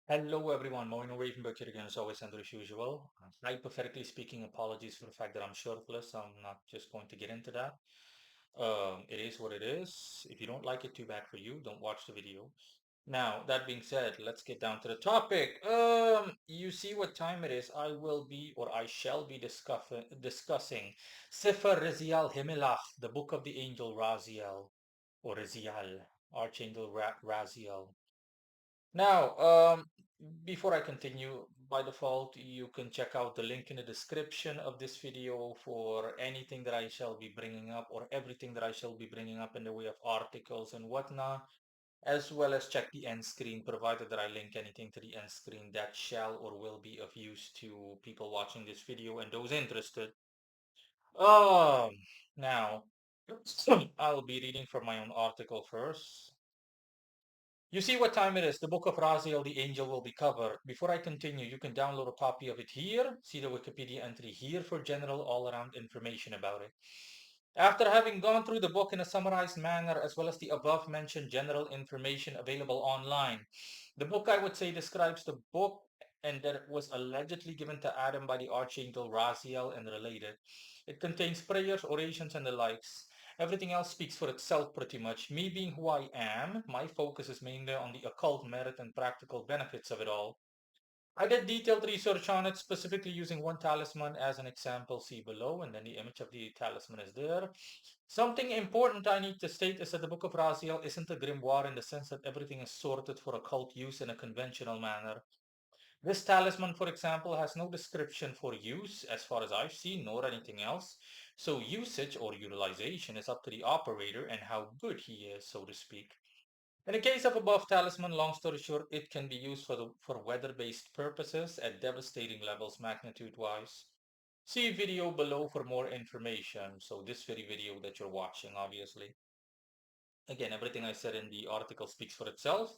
Hello everyone, Moino Ravenberg here again as always and as usual. Hypothetically speaking, apologies for the fact that I'm shirtless. I'm not just going to get into that. It is what it is. If you don't like it, too bad for you. Don't watch the video. Now, that being said, let's get down to the topic. You see what time it is. I will be, or I shall be discussing Sepher Rezial Hemelach, the book of the angel Raziel, or Rezial, Archangel Raziel. Now, before I continue, by default, you can check out the link in the description of this video for anything that I shall be bringing up or everything that I shall be bringing up in the way of articles and whatnot, as well as check the end screen, provided that I link anything to the end screen that shall or will be of use to people watching this video and those interested. Um, Now, I'll be reading from my own article first. You see what time it is. The book of Raziel, the angel, will be covered. Before I continue, you can download a copy of it here. See the Wikipedia entry here for general all-around information about it. After having gone through the book in a summarized manner, as well as the above-mentioned general information available online, the book, I would say, describes the book and that it was allegedly given to Adam by the Archangel Raziel and related. It contains prayers, orations, and the likes. Everything else speaks for itself pretty much. Me being who I am, my focus is mainly on the occult merit and practical benefits of it all. I did detailed research on it, specifically using one talisman as an example, see below, and then the image of the talisman is there. Something important I need to state is that the Book of Raziel isn't a grimoire in the sense that everything is sorted for occult use in a conventional manner. This talisman, for example, has no description for use as far as I've seen, nor anything else. So usage or utilization is up to the operator and how good he is, so to speak. In the case of above talisman, long story short, it can be used for weather-based purposes at devastating levels magnitude-wise. See video below for more information. So this very video that you're watching, obviously. Again, everything I said in the article speaks for itself.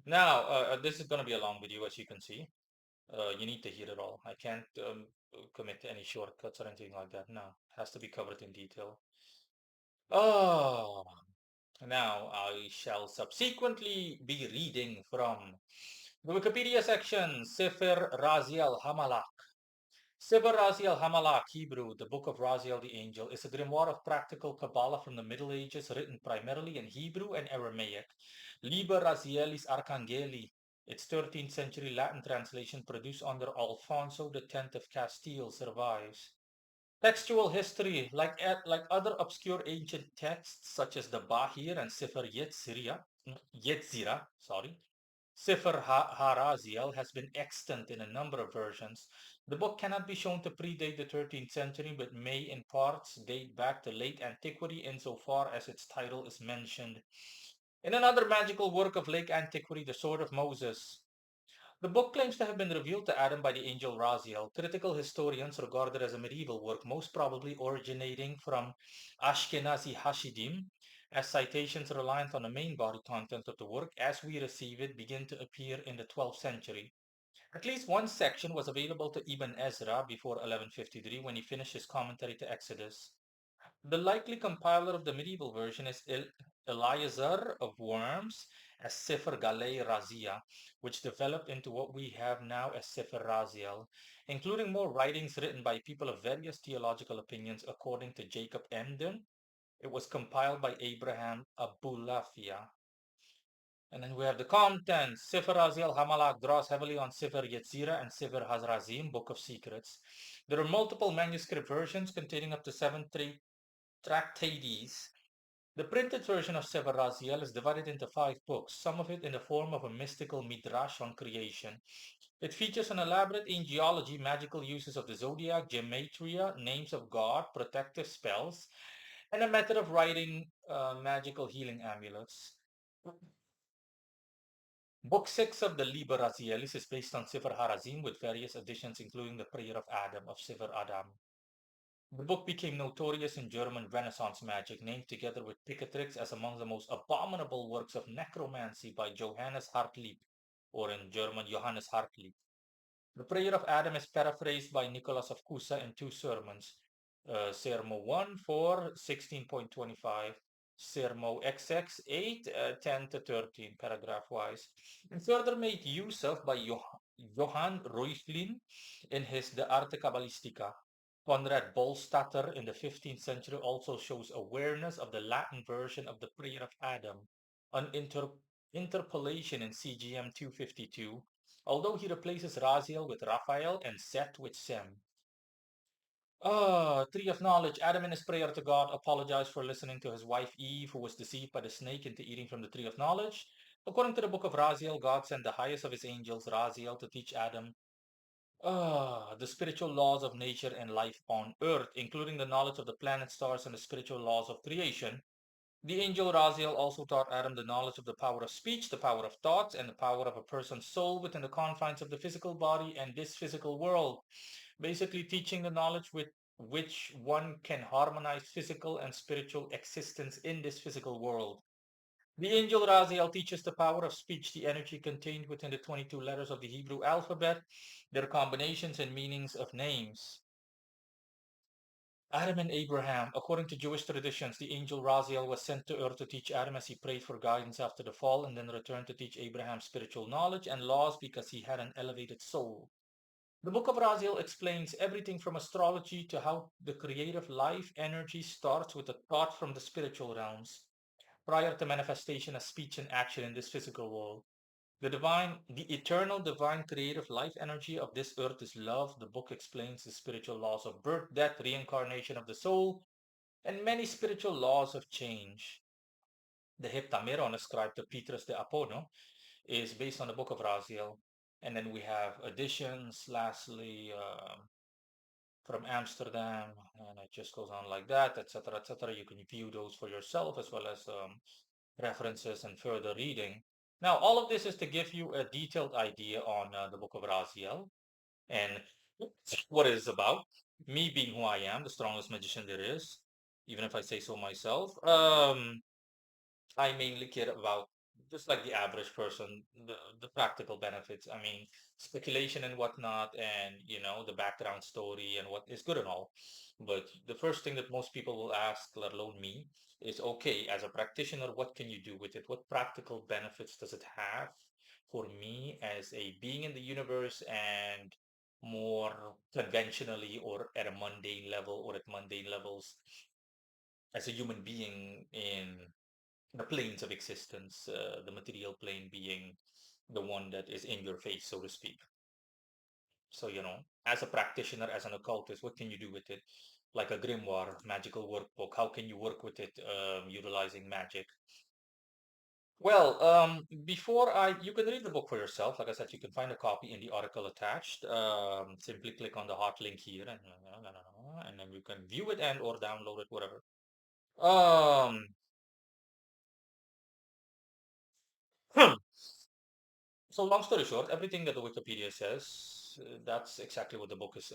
Now, this is going to be a long video, as you can see. You need to hear it all. I can't commit to any shortcuts or anything like that. No, it has to be covered in detail. Oh, now I shall subsequently be reading from the Wikipedia section, Sepher Rezial Hemelach. Sepher Rezial Hemelach, Hebrew, the Book of Raziel the Angel, is a grimoire of practical Kabbalah from the Middle Ages written primarily in Hebrew and Aramaic. Liber Razielis Archangeli, its 13th century Latin translation produced under Alfonso X of Castile, survives. Textual history, like other obscure ancient texts such as the Bahir and Sefer Yetzirah, sorry, Sepher Haraziel has been extant in a number of versions. The book cannot be shown to predate the 13th century, but may in parts date back to late antiquity insofar as its title is mentioned. In another magical work of late antiquity, The Sword of Moses, the book claims to have been revealed to Adam by the angel Raziel. Critical historians regard it as a medieval work, most probably originating from Ashkenazi Hasidim, as citations reliant on the main body content of the work as we receive it begin to appear in the 12th century. At least one section was available to Ibn Ezra before 1153 when he finished his commentary to Exodus. The likely compiler of the medieval version is Eleazar of Worms as Sepher Galei Razia, which developed into what we have now as Sepher Raziel, including more writings written by people of various theological opinions according to Jacob Emden. It was compiled by Abraham Abulafia. And then we have the contents. Sepher Raziel Hamalak draws heavily on Sepher Yetzirah and Sepher Hazrazim, Book of Secrets. There are multiple manuscript versions containing up to seven tractates. The printed version of Sepher Rezial is divided into 5 books, some of it in the form of a mystical midrash on creation. It features an elaborate angelology, magical uses of the zodiac, gematria, names of God, protective spells, and a method of writing magical healing amulets. Book 6 of the Liber Razielis is based on Sefer Harazim with various additions including the Prayer of Adam of Sefer Adam. The book became notorious in German Renaissance magic, named together with Picatrix as among the most abominable works of necromancy by Johannes Hartlieb, or in German Johannes Hartlieb. The Prayer of Adam is paraphrased by Nicholas of Cusa in 2 sermons, Sermo 1 for 16.25 Sermo XX 8, 10 to 13, paragraph wise. And further made use of by Johann Reuchlin in his De Arte Kabbalistica. Conrad Bolstatter in the 15th century also shows awareness of the Latin version of the Prayer of Adam, an interpolation in CGM 252, although he replaces Raziel with Raphael and Set with Sem. Tree of knowledge. Adam in his prayer to God apologized for listening to his wife Eve, who was deceived by the snake into eating from the tree of knowledge. According to the book of Raziel, God sent the highest of his angels, Raziel, to teach Adam the spiritual laws of nature and life on earth, including the knowledge of the planets, stars, and the spiritual laws of creation. The angel Raziel also taught Adam the knowledge of the power of speech, the power of thoughts, and the power of a person's soul within the confines of the physical body and this physical world. Basically, teaching the knowledge with which one can harmonize physical and spiritual existence in this physical world. The angel Raziel teaches the power of speech, the energy contained within the 22 letters of the Hebrew alphabet, their combinations and meanings of names. Adam and Abraham. According to Jewish traditions, the angel Raziel was sent to earth to teach Adam as he prayed for guidance after the fall, and then returned to teach Abraham spiritual knowledge and laws because he had an elevated soul. The book of Raziel explains everything from astrology to how the creative life energy starts with a thought from the spiritual realms, prior to manifestation as speech and action in this physical world. The eternal divine creative life energy of this earth is love. The book explains the spiritual laws of birth, death, reincarnation of the soul, and many spiritual laws of change. The Heptameron ascribed to Petrus de Apono is based on the book of Raziel. And then we have additions, lastly, from Amsterdam, and it just goes on like that, etc., etc. You can view those for yourself as well as references and further reading. Now, all of this is to give you a detailed idea on the book of Raziel and what it is about. Me being who I am, the strongest magician there is, even if I say so myself. I mainly care about just like the average person, the practical benefits. I mean, speculation and whatnot, and the background story and what is good and all. But the first thing that most people will ask, let alone me, is okay, as a practitioner, what can you do with it? What practical benefits does it have for me as a being in the universe and more conventionally or at a mundane level or at mundane levels as a human being in the planes of existence, the material plane being the one that is in your face, so to speak. So, as a practitioner, as an occultist, what can you do with it? Like a grimoire, magical workbook, how can you work with it utilizing magic? Well, you can read the book for yourself. Like I said, you can find a copy in the article attached. Simply click on the hot link here and then you can view it and or download it, whatever. Um, So long story short, everything that the Wikipedia says, that's exactly what the book is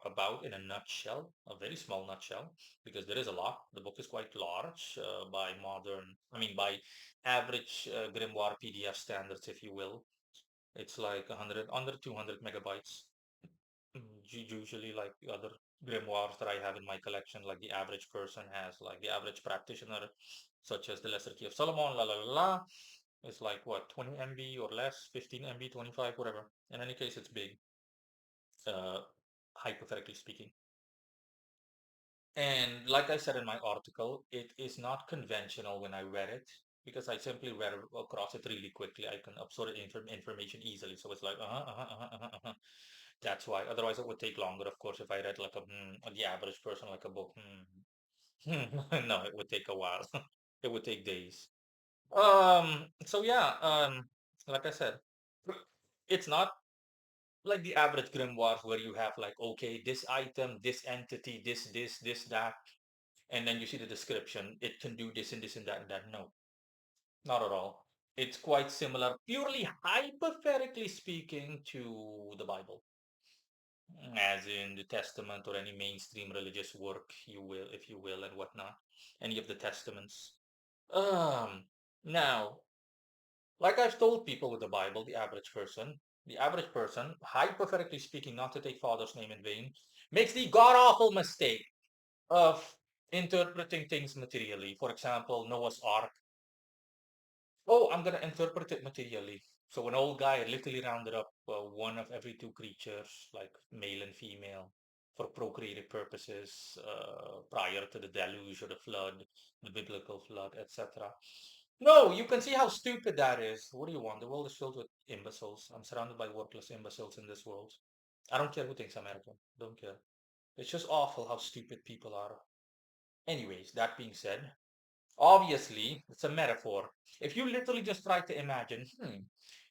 about in a nutshell, a very small nutshell, because there is a lot. The book is quite large by average grimoire PDF standards, if you will. It's like 100, under 200 megabytes. Usually, like the other grimoires that I have in my collection, like the average person has, like the average practitioner, such as the Lesser Key of Solomon, la la la la. It's like what, 20 MB or less, 15 MB, 25, whatever. In any case, it's big, uh, hypothetically speaking. And like I said in my article, it is not conventional when I read it because I simply read across it really quickly. I can absorb information easily. So it's like, That's why. Otherwise, it would take longer, of course, if I read like the average person, like a book. No, it would take a while. It would take days. So yeah, like I said, it's not like the average grimoire where you have like, okay, this item, this entity, this, that, and then you see the description. It can do this and this and that and that. No, not at all. It's quite similar, purely hypothetically speaking, to the Bible, as in the Testament or any mainstream religious work, you will, if you will, and whatnot. Any of the testaments. Um, Now, like I've told people with the Bible, the average person, hypothetically speaking, not to take Father's name in vain, makes the god awful mistake of interpreting things materially. For example, Noah's Ark. Oh, I'm gonna interpret it materially. So an old guy literally rounded up one of every two creatures, like male and female, for procreative purposes, prior to the deluge or the flood, the biblical flood, etc. No, you can see how stupid that is. What do you want? The world is filled with imbeciles. I'm surrounded by worthless imbeciles in this world. I don't care who thinks I'm American. Don't care. It's just awful how stupid people are. Anyways, that being said, obviously, it's a metaphor. If you literally just try to imagine,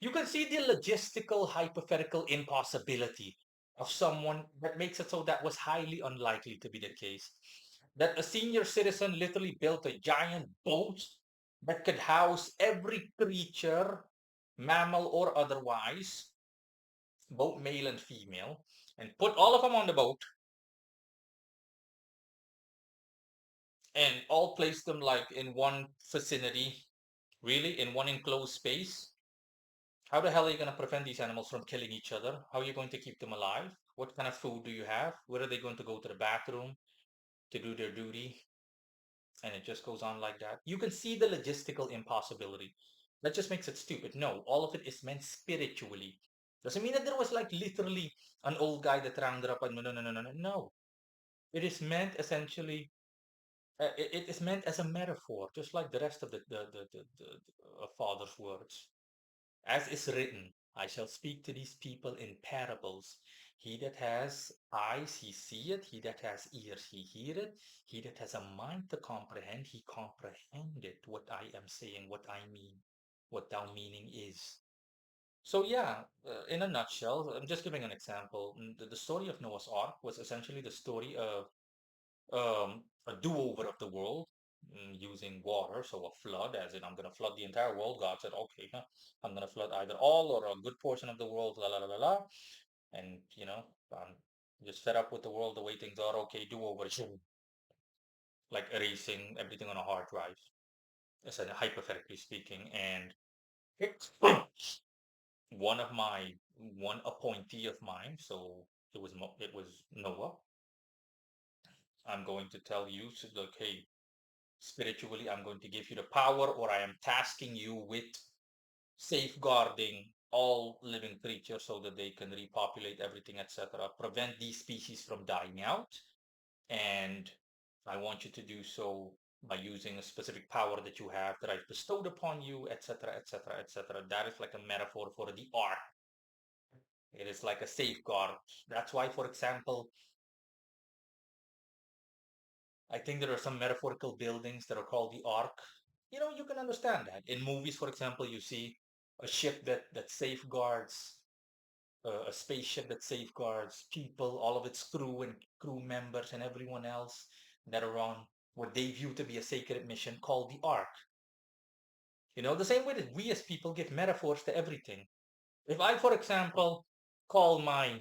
you can see the logistical, hypothetical impossibility of someone that makes it so that was highly unlikely to be the case. That a senior citizen literally built a giant boat that could house every creature, mammal or otherwise, both male and female, and put all of them on the boat and all place them like in one vicinity, really, in one enclosed space. How the hell are you going to prevent these animals from killing each other? How are you going to keep them alive? What kind of food do you have? Where are they going to go to the bathroom to do their duty? And it just goes on like that. You can see the logistical impossibility. That just makes it stupid. No, all of it is meant spiritually. Doesn't mean that there was like literally an old guy that rounded up and no, no, no, no, no, no. No. It is meant essentially, it is meant as a metaphor, just like the rest of the Father's words. As is written, I shall speak to these people in parables. He that has eyes, he see it. He that has ears, he hear it. He that has a mind to comprehend, he comprehend it. What I am saying, what I mean, what thou meaning is. So yeah, in a nutshell, I'm just giving an example. The story of Noah's Ark was essentially the story of a do-over of the world, using water, so a flood, as in I'm going to flood the entire world. God said, okay, huh, I'm going to flood either all or a good portion of the world, la la la la la. And, I'm just fed up with the world the way things are. Okay, do-over, like erasing everything on a hard drive, hypothetically speaking. And one of my, one appointee of mine, so it was Noah. I'm going to tell you, so like, hey, spiritually, I'm going to give you the power, or I am tasking you with safeguarding all living creatures so that they can repopulate everything, etc. Prevent these species from dying out. And I want you to do so by using a specific power that you have that I've bestowed upon you, etc., etc., etc. That is like a metaphor for the ark. It is like a safeguard. That's why, for example, I think there are some metaphorical buildings that are called the Ark. You can understand that. In movies, for example, you see a ship that safeguards, a spaceship that safeguards people, all of its crew and crew members and everyone else that are on what they view to be a sacred mission called the Ark. The same way that we as people give metaphors to everything. If I, for example, call my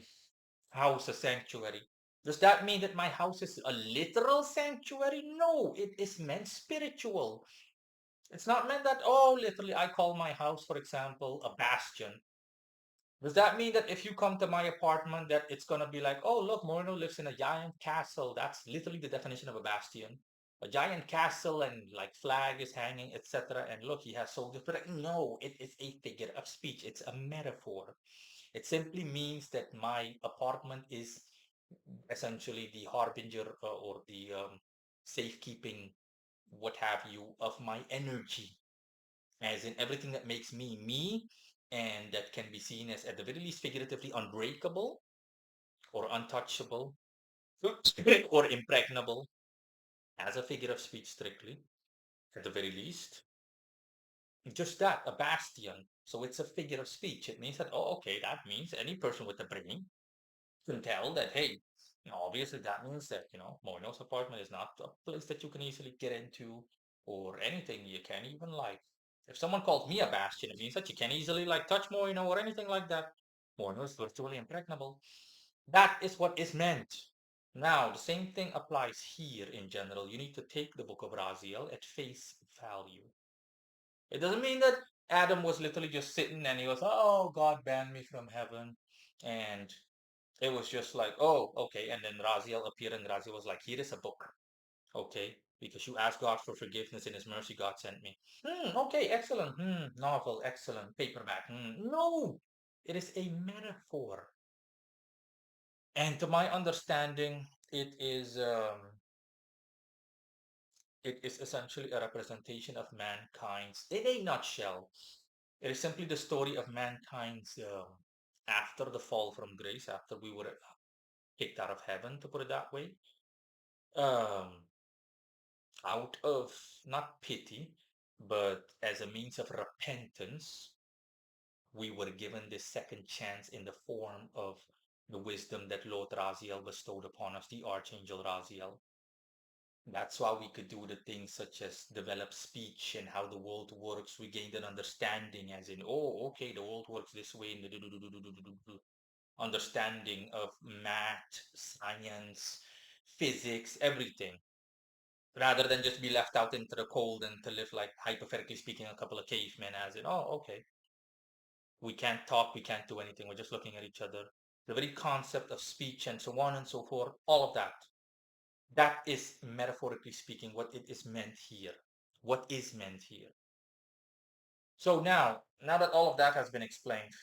house a sanctuary. Does that mean that my house is a literal sanctuary? No, it is meant spiritual. It's not meant that, oh, literally, I call my house, for example, a bastion. Does that mean that if you come to my apartment, that it's going to be like, oh, look, Moreno lives in a giant castle? That's literally the definition of a bastion. A giant castle and like flag is hanging, etc. And look, he has soldiers. But like, no, it is a figure of speech. It's a metaphor. It simply means that my apartment is essentially the harbinger, or the safekeeping, what have you, of my energy, as in everything that makes me me, and that can be seen as, at the very least, figuratively unbreakable or untouchable or impregnable, as a figure of speech, strictly, at the very least. Just that, a bastion. So it's a figure of speech. It means that, oh, okay, that means any person with a brain can tell that, hey, obviously that means that, Moino's apartment is not a place that you can easily get into, or anything you can even like. If someone calls me a bastion, it means that you can't easily like touch Moino or anything like that. Moino is virtually impregnable. That is what is meant. Now, the same thing applies here in general. You need to take the book of Raziel at face value. It doesn't mean that Adam was literally just sitting and he was, oh, God banned me from heaven. And it was just like, oh, okay. And then Raziel appeared and Raziel was like, here is a book. Okay, because you asked God for forgiveness in His mercy, God sent me. Okay, excellent. Novel, excellent. Paperback. No, it is a metaphor. And to my understanding, it is essentially a representation of mankind's, in a nutshell. It is simply the story of mankind's after the fall from grace, after we were kicked out of heaven, to put it that way. Um, Out of not pity, but as a means of repentance, we were given this second chance in the form of the wisdom that Lord Raziel bestowed upon us, the Archangel Raziel. That's why we could do the things such as develop speech and how the world works. We gained an understanding, as in, oh, okay, the world works this way, and understanding of math, science, physics, everything, rather than just be left out into the cold and to live like, hypothetically speaking, a couple of cavemen, as in, oh, okay, we can't talk, we can't do anything, we're just looking at each other. The very concept of speech and so on and so forth, all of that, that is metaphorically speaking what it is meant here. What is meant here. So now that all of that has been explained,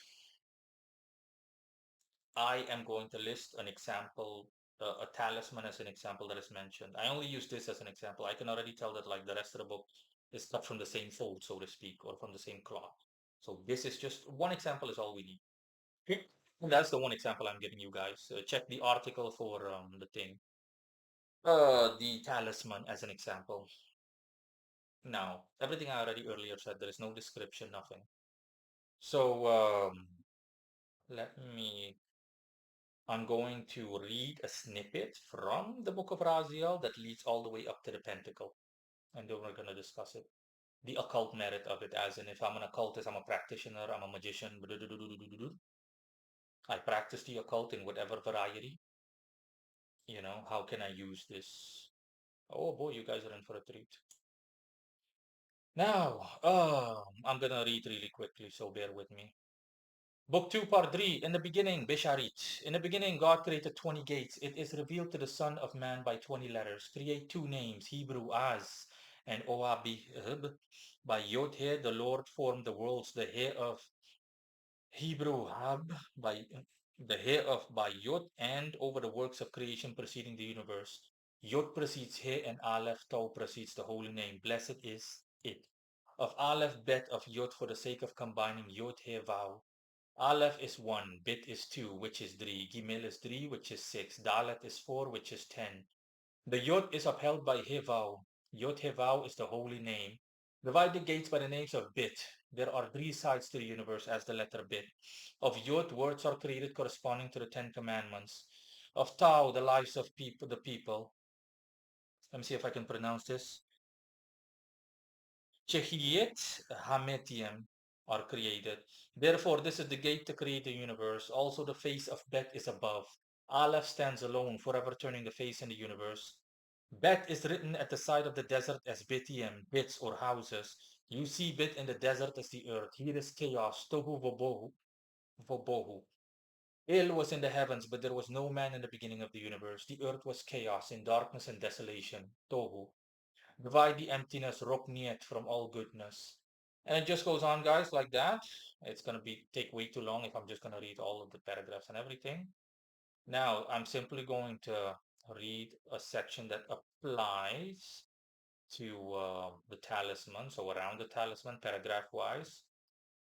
I am going to list an example, a talisman as an example that is mentioned. I only use this as an example. I can already tell that like the rest of the book is cut from the same fold, so to speak, or from the same cloth. So this is just one example is all we need. Okay. And that's the one example I'm giving you guys. Check the article for the thing. The talisman as an example. Now, everything I already earlier said, there is no description, nothing. So let me I'm going to read a snippet from the Book of Raziel that leads all the way up to the Pentacle, and then we're going to discuss it. The occult merit of it, as in if I'm an occultist, I'm a practitioner, I'm a magician, I practice the occult in whatever variety. How can I use this? Oh boy, you guys are in for a treat. Now, I'm gonna read really quickly, so bear with me. Book 2, Part 3. In the beginning, Besharit. In the beginning, God created 20 gates. It is revealed to the Son of Man by 20 letters. Create two names, Hebrew Az and Oabihib. By Yod He, the Lord formed the worlds. The He of Hebrew Hab by the He of by Yod and over the works of creation preceding the universe. Yod precedes He and Aleph Tau precedes the holy name. Blessed is it. Of Aleph Bet of Yod for the sake of combining Yod He Vow. Aleph is 1, Bit is 2, which is 3, Gimel is 3, which is 6, Dalet is 4, which is 10. The Yod is upheld by Hevav. Yod Hevav is the holy name. Divide the gates by the names of Bit. There are three sides to the universe as the letter Bit. Of Yod, words are created corresponding to the Ten Commandments. Of Tau, the lives of the people. Let me see if I can pronounce this. Chehiyet Hametium are created. Therefore, this is the gate to create the universe. Also, the face of Bet is above. Aleph stands alone, forever turning the face in the universe. Bet is written at the side of the desert as Bitium, bits or houses. You see Bit in the desert as the earth. Here is chaos, tohu vobohu. Vobohu. Il was in the heavens, but there was no man in the beginning of the universe. The earth was chaos, in darkness and desolation. Tohu. Divide the emptiness, rokniet, from all goodness. And it just goes on, guys, like that. It's going to take way too long if I'm just going to read all of the paragraphs and everything. Now, I'm simply going to read a section that applies to the talisman, so around the talisman, paragraph-wise.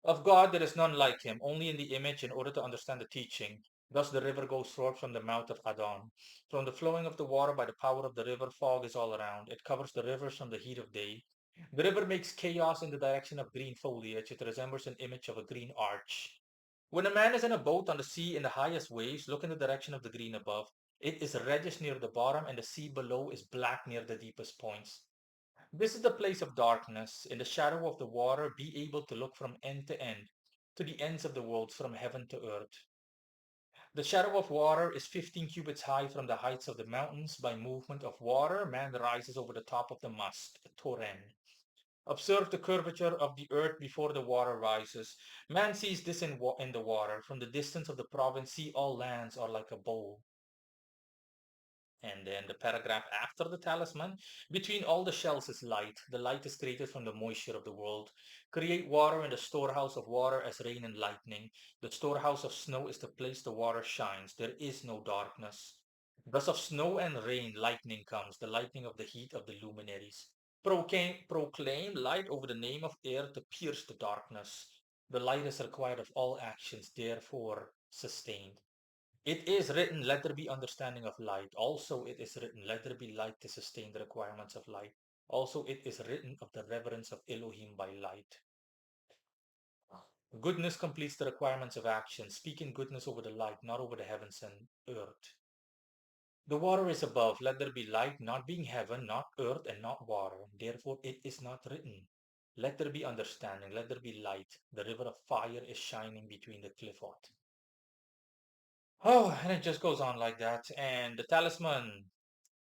Of God there is none like him, only in the image in order to understand the teaching. Thus the river goes forth from the mouth of Adon. From the flowing of the water by the power of the river, fog is all around. It covers the rivers from the heat of day. The river makes chaos in the direction of green foliage. It resembles an image of a green arch. When a man is in a boat on the sea in the highest waves, look in the direction of the green above. It is reddish near the bottom, and the sea below is black near the deepest points. This is the place of darkness. In the shadow of the water, be able to look from end to end, to the ends of the world, from heaven to earth. The shadow of water is 15 cubits high from the heights of the mountains. By movement of water, man rises over the top of the mast, Toren. Observe the curvature of the earth before the water rises. Man sees this in the water. From the distance of the province, see all lands are like a bowl. And then the paragraph after the talisman, between all the shells is light. The light is created from the moisture of the world. Create water in the storehouse of water as rain and lightning. The storehouse of snow is the place the water shines. There is no darkness. Thus of snow and rain, lightning comes, the lightning of the heat of the luminaries. Proclaim light over the name of air to pierce the darkness. The light is required of all actions, therefore sustained. It is written, let there be understanding of light. Also, it is written, let there be light to sustain the requirements of light. Also, it is written of the reverence of Elohim by light. Goodness completes the requirements of action. Speak in goodness over the light, not over the heavens and earth. The water is above, let there be light, not being heaven, not earth, and not water. Therefore, it is not written. Let there be understanding, let there be light. The river of fire is shining between the clifford. Oh, and it just goes on like that. And the talisman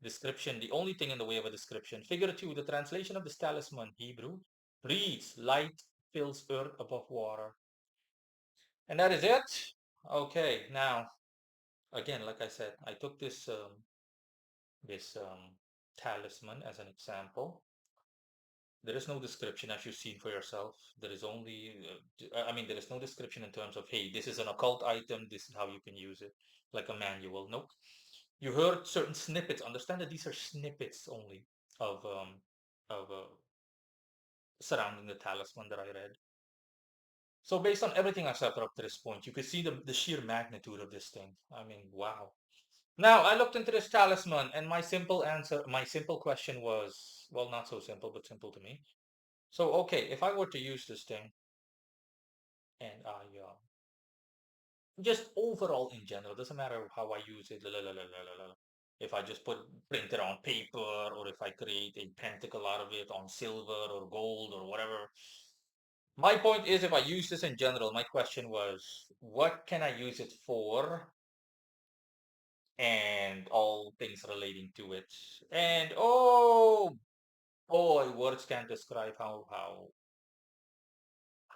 description, the only thing in the way of a description. Figure 2, the translation of this talisman, Hebrew, reads, light fills earth above water. And that is it. Okay, now, again, like I said, I took this talisman as an example. There is no description as you've seen for yourself. There is only, I mean, there is no description in terms of, hey, this is an occult item, this is how you can use it, like a manual. Nope. You heard certain snippets. Understand that these are snippets only of surrounding the talisman that I read. So based on everything I've said up to this point, you could see the sheer magnitude of this thing. I mean, wow. Now I looked into this talisman, and my simple question was, well, not so simple, but simple to me. So okay, if I were to use this thing, and I just overall in general, doesn't matter how I use it, if I just print it on paper, or if I create a pentacle out of it on silver or gold or whatever. My point is, if I use this in general, my question was, what can I use it for? And all things relating to it. And oh boy, words can't describe how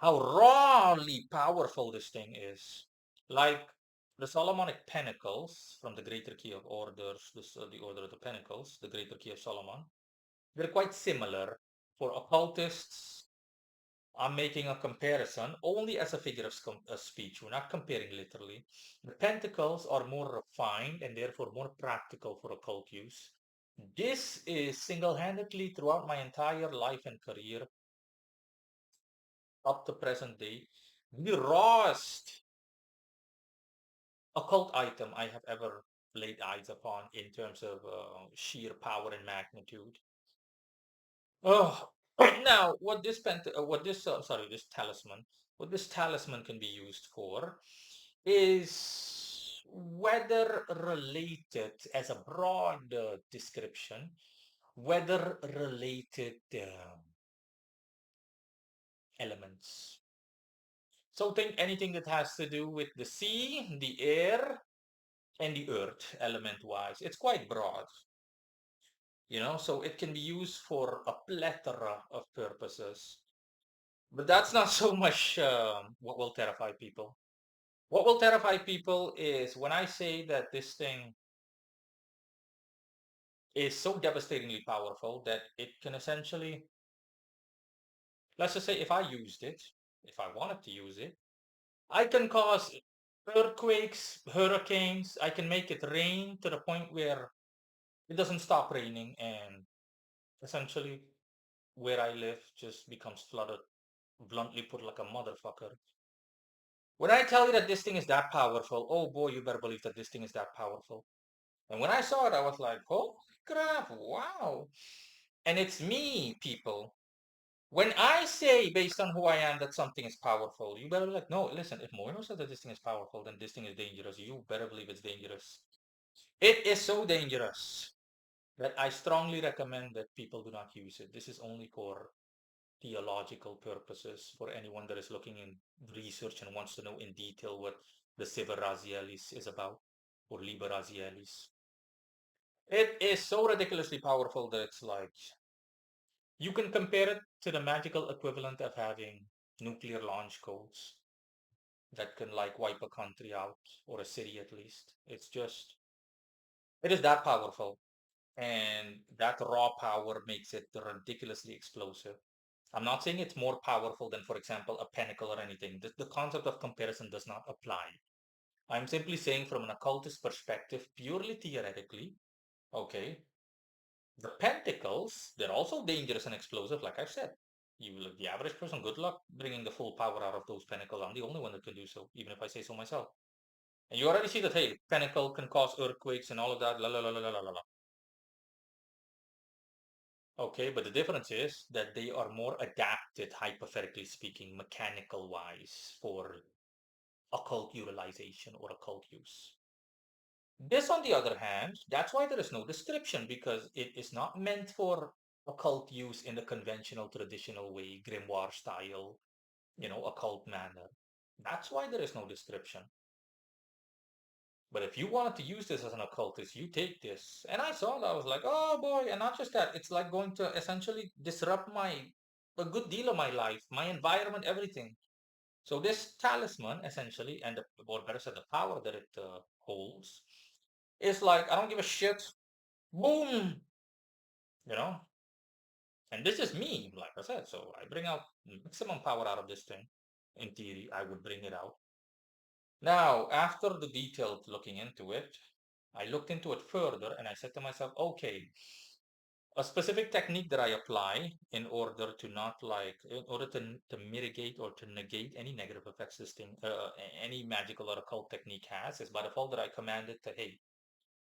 rawly powerful this thing is. Like the Solomonic Pentacles from the Greater Key of Orders, the Order of the Pentacles, the Greater Key of Solomon, they're quite similar. For occultists, I'm making a comparison only as a figure of speech. We're not comparing literally. The pentacles are more refined and therefore more practical for occult use. This is single-handedly throughout my entire life and career up to present day, the rawest occult item I have ever laid eyes upon in terms of sheer power and magnitude. Oh, now this talisman, what this talisman can be used for is weather related as a broad description, weather related elements. So think anything that has to do with the sea, the air, and the earth element wise. It's quite broad, so it can be used for a plethora of purposes. But that's not so much what will terrify people. What will terrify people is when I say that this thing is so devastatingly powerful that it can essentially, let's just say if I used it, if I wanted to use it, I can cause earthquakes, hurricanes, I can make it rain to the point where it doesn't stop raining, and essentially where I live just becomes flooded, bluntly put, like a motherfucker. When I tell you that this thing is that powerful, oh boy, you better believe that this thing is that powerful. And when I saw it, I was like, holy crap, wow. And it's me, people. When I say, based on who I am, that something is powerful, you better be like, no, listen, if Moino said that this thing is powerful, then this thing is dangerous. You better believe it's dangerous. It is so dangerous that I strongly recommend that people do not use it. This is only for theological purposes, for anyone that is looking in research and wants to know in detail what the Sepher Rezial is about, or Liber Razielis. It is so ridiculously powerful that it's like you can compare it to the magical equivalent of having nuclear launch codes that can like wipe a country out, or a city at least. It's just It is that powerful. And that raw power makes it ridiculously explosive. I'm not saying it's more powerful than, for example, a pentacle or anything. The concept of comparison does not apply. I'm simply saying from an occultist perspective, purely theoretically, okay, the pentacles, they're also dangerous and explosive, like I've said. The average person, good luck bringing the full power out of those pentacles. I'm the only one that can do so, even if I say so myself. And you already see that, hey, pentacle can cause earthquakes and all of that, la la la la la la la. Okay, but the difference is that they are more adapted, hypothetically speaking, mechanical wise, for occult utilization or occult use. This, on the other hand, that's why there is no description because it is not meant for occult use in the conventional, traditional way, grimoire style, occult manner. That's why there is no description. But if you wanted to use this as an occultist, you take this. And I saw that, I was like, oh boy, and not just that, it's like going to essentially disrupt a good deal of my life, my environment, everything. So this talisman, essentially, and or better said, the power that it holds, is like, I don't give a shit. Boom! You know? And this is me, like I said. So I bring out maximum power out of this thing. In theory, I would bring it out. Now, after the detailed looking into it, I looked into it further and I said to myself, okay, a specific technique that I apply in order to not like, in order to mitigate or to negate any negative effects this thing, any magical or occult technique has, is by default that I command it to, hey,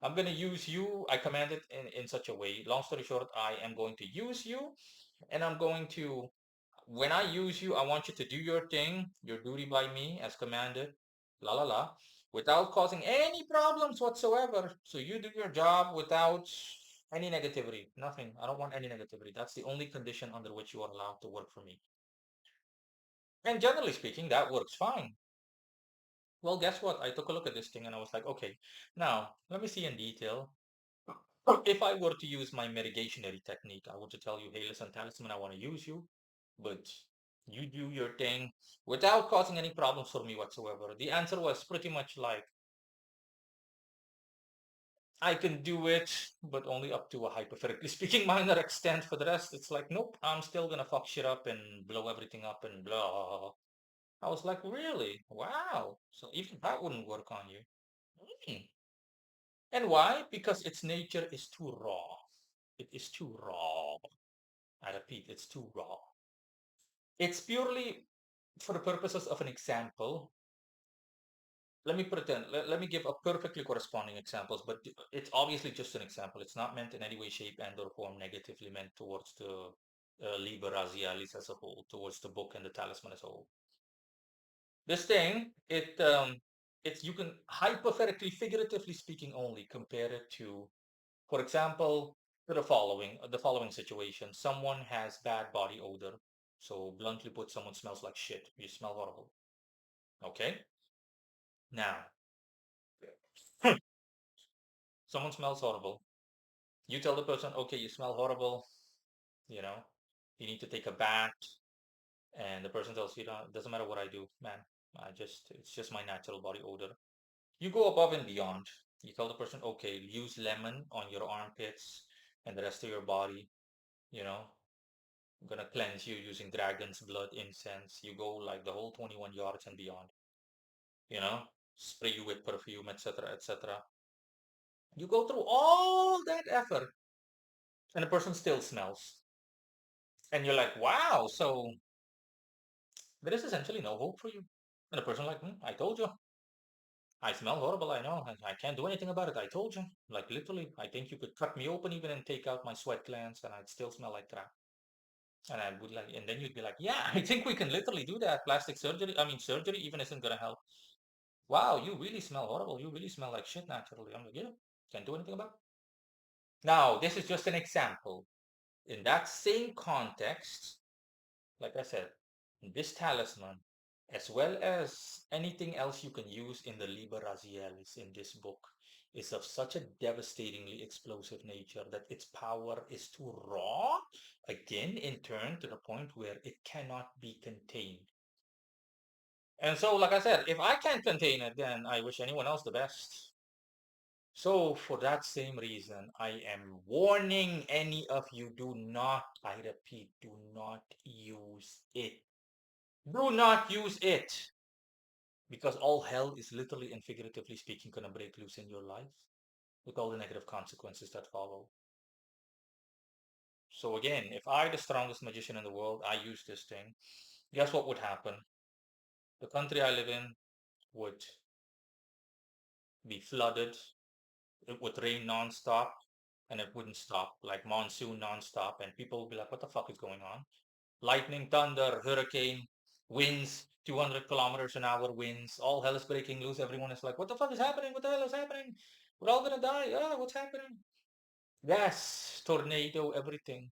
I'm going to use you. I command it in such a way. Long story short, I am going to use you and I'm going to, when I use you, I want you to do your thing, your duty by me as commanded, la la la, without causing any problems whatsoever. So you do your job without any negativity. Nothing. I don't want any negativity. That's the only condition under which you are allowed to work for me. And generally speaking, that works fine. Well, guess what? I took a look at this thing and I was like, okay, now let me see in detail. If I were to use my mitigationary technique, I were to tell you, hey, listen, talisman, I want to use you, but you do your thing without causing any problems for me whatsoever. The answer was pretty much like, I can do it, but only up to a hypothetically speaking minor extent. For the rest, it's like, nope, I'm still gonna fuck shit up and blow everything up and blah. I was like, really? Wow. So even that wouldn't work on you. Hmm. And why? Because its nature is too raw. It is too raw. I repeat, it's too raw. It's purely for the purposes of an example. Let me give a perfectly corresponding examples, but it's obviously just an example. It's not meant in any way, shape, and or form negatively meant towards the Liber Razialis as a whole, towards the book and the talisman as a whole. This thing, it's you can hypothetically, figuratively speaking, only compare it to, for example, to the following situation. Someone has bad body odor. So bluntly put, someone smells like shit. You smell horrible. Okay? Now, someone smells horrible. You tell the person, okay, you smell horrible, you know, you need to take a bath. And the person tells you, no, it doesn't matter what I do, man. It's just my natural body odor. You go above and beyond. You tell the person, okay, use lemon on your armpits and the rest of your body, you know, I'm gonna cleanse you using dragon's blood incense. You go like the whole 21 yards and beyond, you know, spray you with perfume, etc., etc. You go through all that effort and the person still smells. And you're like, wow, so there is essentially no hope for you. And the person like, I told you. I smell horrible, I know. I can't do anything about it. I told you. Like literally, I think you could cut me open even and take out my sweat glands and I'd still smell like crap. And I would like, and then you'd be like, yeah, I think we can literally do that. Plastic surgery, I mean, surgery even isn't gonna help. Wow, you really smell horrible. You really smell like shit naturally. I'm like, yeah, can't do anything about it. Now, this is just an example. In that same context, like I said, this talisman, as well as anything else you can use in the Liber Razielis in this book, is of such a devastatingly explosive nature that its power is too raw, again, in turn, to the point where it cannot be contained. And so, like I said, if I can't contain it, then I wish anyone else the best. So for that same reason, I am warning any of you, do not, I repeat, do not use it. Do not use it. Because all hell is literally and figuratively speaking going to break loose in your life with all the negative consequences that follow. So again, if I, the strongest magician in the world, I use this thing, guess what would happen? The country I live in would be flooded. It would rain nonstop and it wouldn't stop, like monsoon nonstop. And people would be like, what the fuck is going on? Lightning, thunder, hurricane, winds, 200 kilometers an hour winds, all hell is breaking loose. Everyone is like, what the fuck is happening? What the hell is happening? We're all gonna die. Ah, what's happening? Yes, tornado, everything.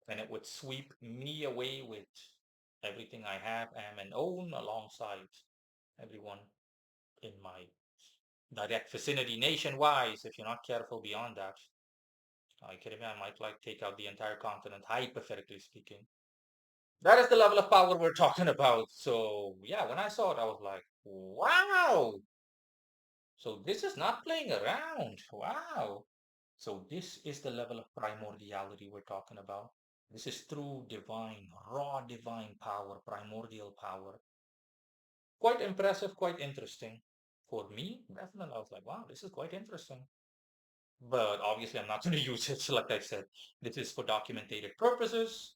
And it would sweep me away with everything I have, am, and own alongside everyone in my direct vicinity nationwide. If you're not careful beyond that, are you kidding me? I might like take out the entire continent, hypothetically speaking. That is the level of power we're talking about. So yeah, when I saw it, I was like, wow. So this is not playing around. Wow. So this is the level of primordiality we're talking about. This is true divine, raw divine power, primordial power. Quite impressive, quite interesting. For me, definitely, I was like, wow, this is quite interesting. But obviously, I'm not going to use it. So like I said, this is for documented purposes.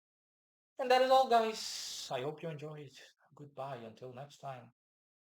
And that is all, guys. I hope you enjoyed. Goodbye until next time.